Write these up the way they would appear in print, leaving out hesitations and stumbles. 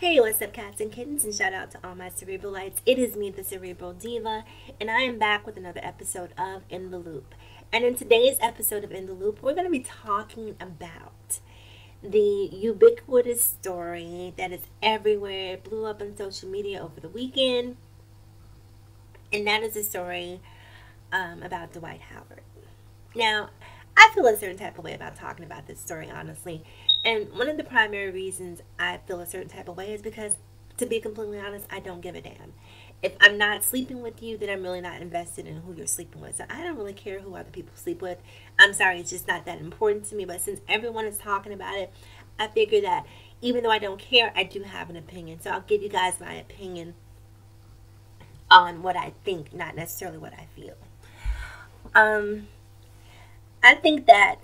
Hey, what's up, cats and kittens, and shout out to all my cerebral lights. It is me, the Cerebral Diva, and I am back with another episode of In the Loop. And in today's episode of In the Loop, we're going to be talking about the ubiquitous story that is everywhere. It blew up on social media over the weekend, and that is a story about Dwight Howard. Now, I feel a certain type of way about talking about this story, honestly. And one of the primary reasons I feel a certain type of way is because, to be completely honest, I don't give a damn. If I'm not sleeping with you, then I'm really not invested in who you're sleeping with. So I don't really care who other people sleep with. I'm sorry, it's just not that important to me. But since everyone is talking about it, I figure that even though I don't care, I do have an opinion. So I'll give you guys my opinion on what I think, not necessarily what I feel. I think that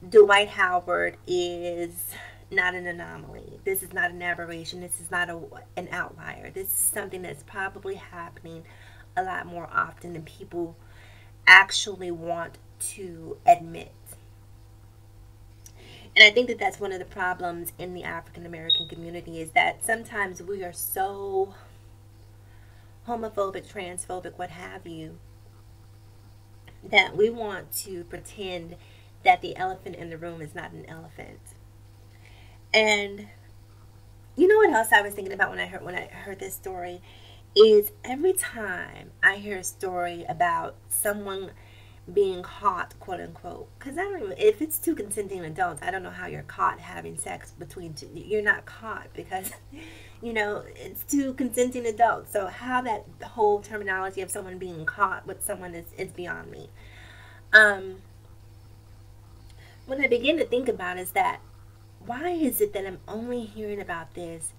Dwight Howard is not an anomaly. This is not an aberration. This is not an outlier. This is something that's probably happening a lot more often than people actually want to admit. And I think that that's one of the problems in the African American community, is that sometimes we are so homophobic, transphobic, what have you, that we want to pretend that the elephant in the room is not an elephant. And you know what else I was thinking about when I heard this story is every time I hear a story about someone being caught, quote unquote, because I don't even, if it's two consenting adults, I don't know how you're caught having sex between two. You're not caught because it's two consenting adults. So how that whole terminology of someone being caught with someone is beyond me. What I begin to think about is that, why is it that I'm only hearing about this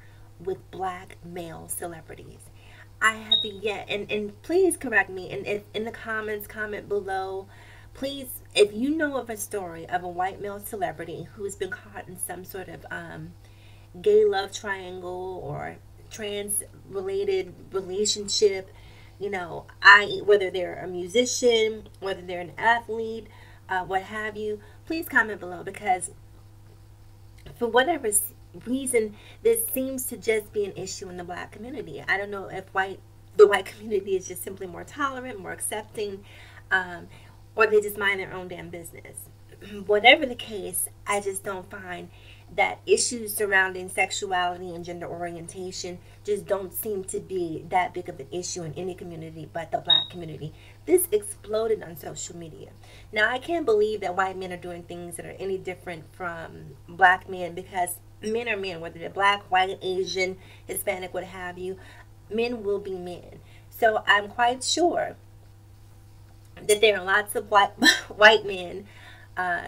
with black male celebrities? I haven't yet, and please correct me, and if in the comments, comment below, please, if you know of a story of a white male celebrity who's been caught in some sort of gay love triangle or trans related relationship, whether they're a musician, whether they're an athlete, what have you, please comment below, because for whatever reason, this seems to just be an issue in the black community. I don't know if the white community is just simply more tolerant, more accepting, or they just mind their own damn business. Whatever the case, I just don't find that issues surrounding sexuality and gender orientation just don't seem to be that big of an issue in any community but the black community. This exploded on social media. Now, I can't believe that white men are doing things that are any different from black men, because men are men, whether they're black, white, Asian, Hispanic, what have you. Men will be men. So I'm quite sure that there are lots of white men,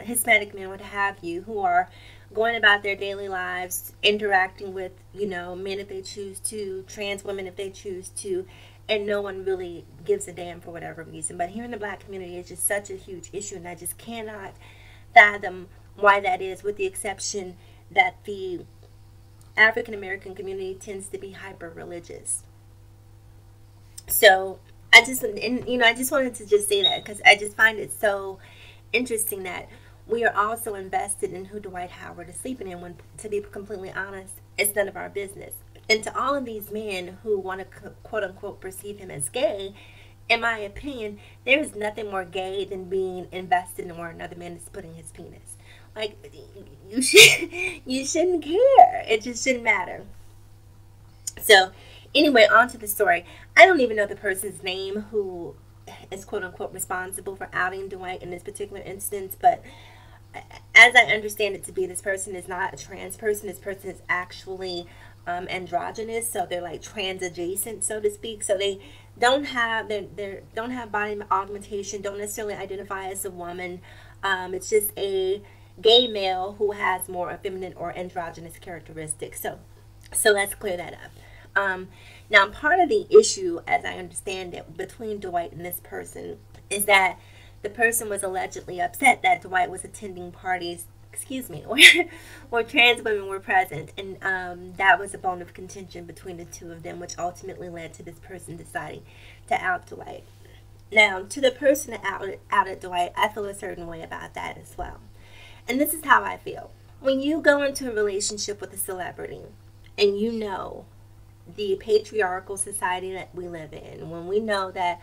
Hispanic men, what have you, who are going about their daily lives, interacting with, men if they choose to, trans women if they choose to, and no one really gives a damn for whatever reason. But here in the black community, it's just such a huge issue, and I just cannot fathom why that is, with the exception that the African American community tends to be hyper religious. So I just wanted to just say that, because I just find it so interesting that we are also invested in who Dwight Howard is sleeping in, when, to be completely honest, it's none of our business. And to all of these men who want to, quote unquote, perceive him as gay, in my opinion, there is nothing more gay than being invested in where another man is putting his penis. Like, you shouldn't care. It just shouldn't matter. So, anyway, on to the story. I don't even know the person's name who is, quote unquote, responsible for outing Dwight in this particular instance, but as I understand it to be, this person is not a trans person. This person is actually androgynous, so they're like trans adjacent, so to speak. So they don't have don't have body augmentation, don't necessarily identify as a woman. It's just a gay male who has more feminine or androgynous characteristics. So let's clear that up. Now, part of the issue, as I understand it, between Dwight and this person is that the person was allegedly upset that Dwight was attending parties, where trans women were present, and that was a bone of contention between the two of them, which ultimately led to this person deciding to out Dwight. Now, to the person that outed Dwight, I feel a certain way about that as well. And this is how I feel. When you go into a relationship with a celebrity, and you know the patriarchal society that we live in, when we know that,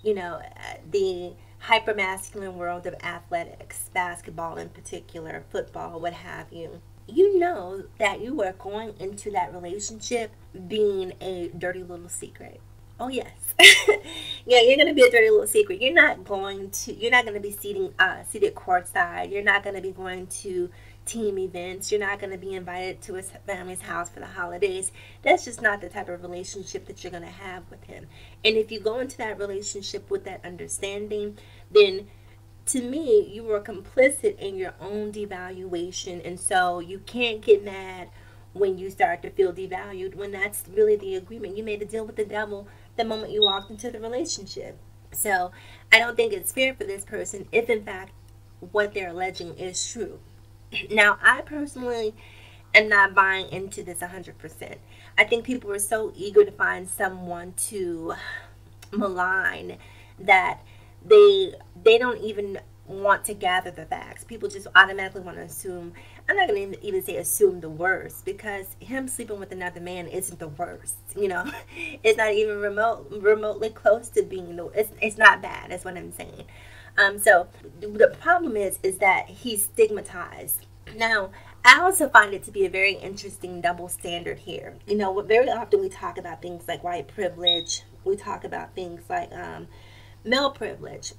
the hypermasculine world of athletics, basketball in particular, football, what have you, you know that you are going into that relationship being a dirty little secret. Oh yes. Yeah, you're gonna be a dirty little secret. You're not gonna be seated courtside. You're not gonna be going to team events. You're not gonna be invited to his family's house for the holidays. That's just not the type of relationship that you're gonna have with him. And if you go into that relationship with that understanding, then to me, you were complicit in your own devaluation. And so you can't get mad when you start to feel devalued, when that's really the agreement. You made a deal with the devil the moment you walked into the relationship. So I don't think it's fair for this person if, in fact, what they're alleging is true. Now, I personally am not buying into this 100%. I think people are so eager to find someone to malign that they don't even want to gather the facts. People just automatically want to assume. I'm not going to even say assume the worst, because him sleeping with another man isn't the worst. It's not even remotely close to being it's not bad. That's what I'm saying. So the problem is that he's stigmatized. Now, I also find it to be a very interesting double standard here. Very often we talk about things like white privilege. We talk about things like male privilege.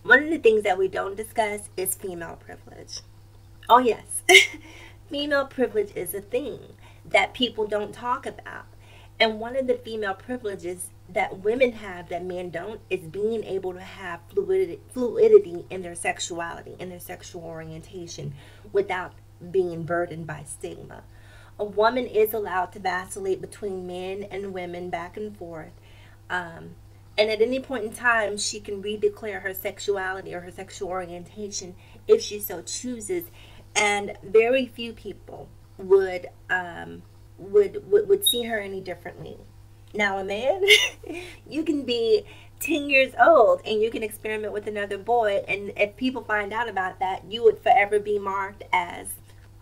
One of the things that we don't discuss is female privilege. Oh, yes. Female privilege is a thing that people don't talk about. And one of the female privileges that women have that men don't is being able to have fluidity in their sexuality, in their sexual orientation, without being burdened by stigma. A woman is allowed to vacillate between men and women back and forth. And at any point in time, she can redeclare her sexuality or her sexual orientation if she so chooses. And very few people would see her any differently. Now, a man, you can be 10 years old and you can experiment with another boy, and if people find out about that, you would forever be marked as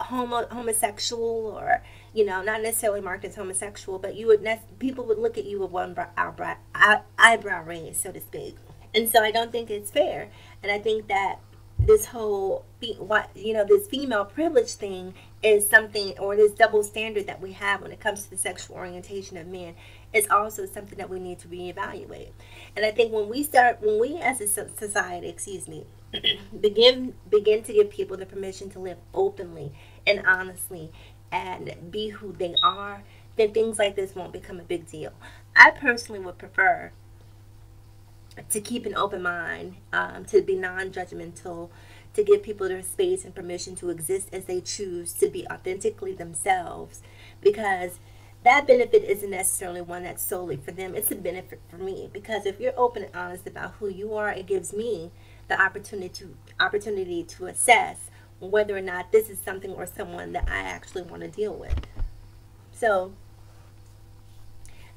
homosexual, or not necessarily marked as homosexual, but people would look at you with one eyebrow raised, so to speak. And so I don't think it's fair. And I think that this whole this female privilege thing is something, or this double standard that we have when it comes to the sexual orientation of men, is also something that we need to reevaluate. And I think when we as a society, begin to give people the permission to live openly and honestly and be who they are, then things like this won't become a big deal. I personally would prefer to keep an open mind, to be non-judgmental, to give people their space and permission to exist as they choose, to be authentically themselves, because that benefit isn't necessarily one that's solely for them. It's a benefit for me, because if you're open and honest about who you are, it gives me the opportunity to assess whether or not this is something or someone that I actually want to deal with. So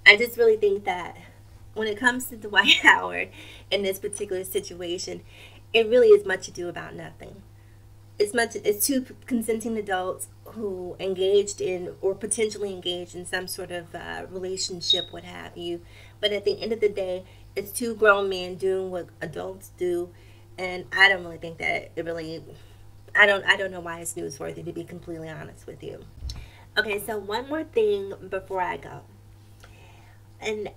I just really think that when it comes to Dwight Howard in this particular situation, it really is much ado about nothing. It's two consenting adults who engaged in, or potentially engaged in, some sort of relationship, what have you. But at the end of the day, it's two grown men doing what adults do, and I don't really think that it really. I don't know why it's newsworthy, to be completely honest with you. Okay, so one more thing before I go, and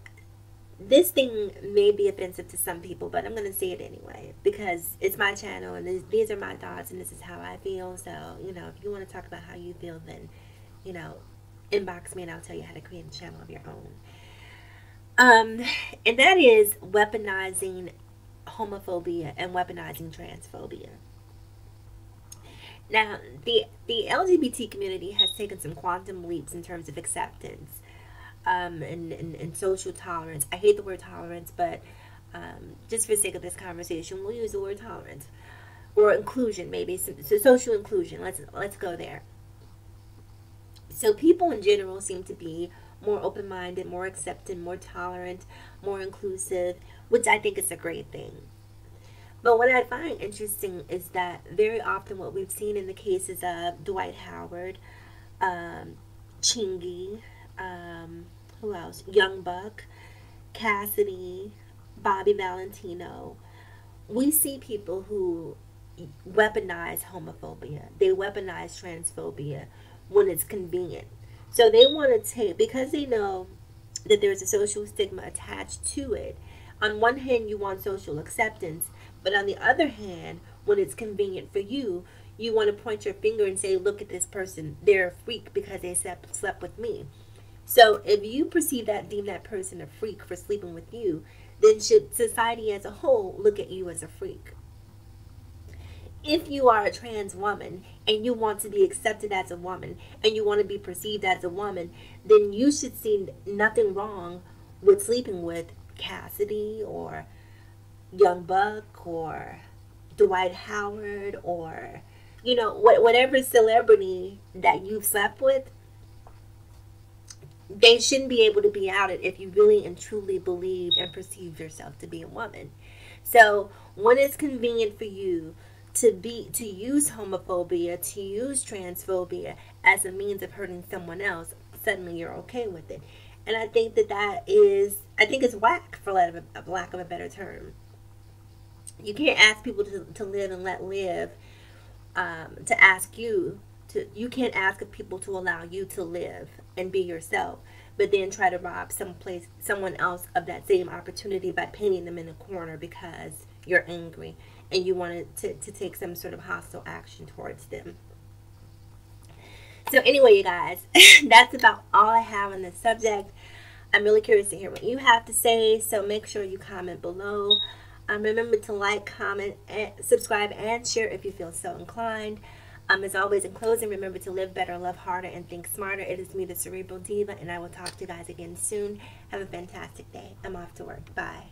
this thing may be offensive to some people, but I'm going to say it anyway, because it's my channel and these are my thoughts and this is how I feel. So, if you want to talk about how you feel, then, inbox me and I'll tell you how to create a channel of your own. And that is weaponizing homophobia and weaponizing transphobia. Now, the LGBT community has taken some quantum leaps in terms of acceptance. And social tolerance. I hate the word tolerance, but just for the sake of this conversation, we'll use the word tolerance, or inclusion, maybe. So social inclusion. Let's go there. So people in general seem to be more open-minded, more accepting, more tolerant, more inclusive, which I think is a great thing. But what I find interesting is that very often what we've seen in the cases of Dwight Howard, Chingy, who else? Young Buck, Cassidy, Bobby Valentino. We see people who weaponize homophobia. They weaponize transphobia when it's convenient. So they want to take, because they know that there's a social stigma attached to it. On one hand, you want social acceptance, but on the other hand, when it's convenient for you, you want to point your finger and say, look at this person, they're a freak because they slept with me. So if you deem that person a freak for sleeping with you, then should society as a whole look at you as a freak? If you are a trans woman and you want to be accepted as a woman and you want to be perceived as a woman, then you should see nothing wrong with sleeping with Cassidy or Young Buck or Dwight Howard or, whatever celebrity that you've slept with. They shouldn't be able to be outed if you really and truly believe and perceive yourself to be a woman. So when it's convenient for you to use homophobia, to use transphobia as a means of hurting someone else, suddenly you're okay with it. And I think I think it's whack, for lack of a better term. You can't ask people to live and let live, you can't ask of people to allow you to live and be yourself, but then try to rob someone else of that same opportunity by painting them in a corner because you're angry and you wanted to take some sort of hostile action towards them. So anyway, you guys, that's about all I have on this subject. I'm really curious to hear what you have to say, so make sure you comment below. Remember to like, comment, subscribe, and share if you feel so inclined. As always, in closing, remember to live better, love harder, and think smarter. It is me, the Cerebral Diva, and I will talk to you guys again soon. Have a fantastic day. I'm off to work. Bye.